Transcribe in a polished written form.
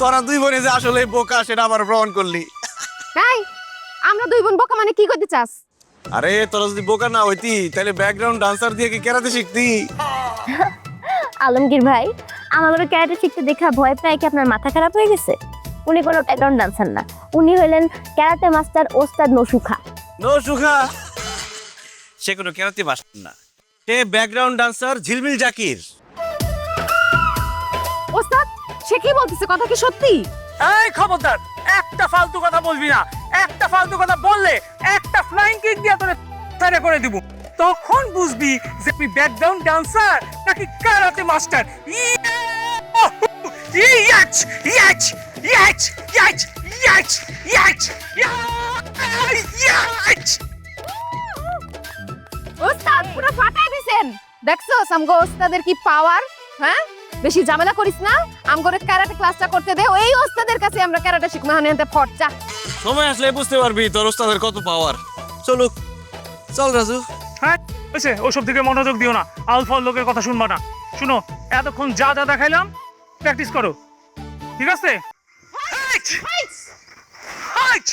তোরা দুই বোনে যে আসলে বোকা সেটা আবার প্রমাণ করলি। এই আমরা দুই বোন বোকা মানে কি করতে চাস? আরে তোরা যদি বোকা না হইতি তাহলে ব্যাকগ্রাউন্ড ডান্সার দিয়ে কি কেরাতে শিখতি? আলমগীর ভাই, আমাদের ক্যারাটে শিখতে দেখা ভয় পেয়ে কি আপনার মাথা খারাপ হয়ে গেছে? উনি কোনো ব্যাকগ্রাউন্ড ডান্সার না, উনি হলেন ক্যারাটে মাস্টার ওস্তাদ নসুখা। নসুখা সে কোনো কেরাতে মাস্টার না, সে ব্যাকগ্রাউন্ড ডান্সার ঝিলমিল জাকির। ওস্তাদ সে কি বলতেছে, কথা কি সত্যি? এই খবরদার, একটা ফালতু কথা বলবি না। একটা ফালতু কথা বললে একটা ফ্লাইং কিক দিয়ে তোরে তারে করে দিব। তখন বুঝবি যে তুই ব্যাকগ্রাউন্ড ডান্সার নাকি কারাতে মাস্টার। ইয়াচ ইয়াচ ইয়াচ ইয়াচ ইয়াচ ইয়াচ ইয়াচ। ওস্তাদ পুরো ফাটাই দিছেন। দেখছস আমগো ওস্তাদের কি পাওয়ার? হ্যাঁ বেশি ঝামেলা করিস না, আমগোরে ক্যারাটে ক্লাসটা করতে দে। ওই ওস্তাদের কাছে আমরা ক্যারাটে শিখবো। হানিতে ফটচা সময় আসলে বুঝতে পারবি তোর ওস্তাদের কত পাওয়ার। চলুক, চল রাজু। হ্যাঁ হয়েছে, ওসব দিকে মনোযোগ দিও না। আলফাল লোকের কথা শুনবা না। শুনো, এতক্ষণ যা যা দেখাইলাম প্র্যাকটিস করো, ঠিক আছে? Height height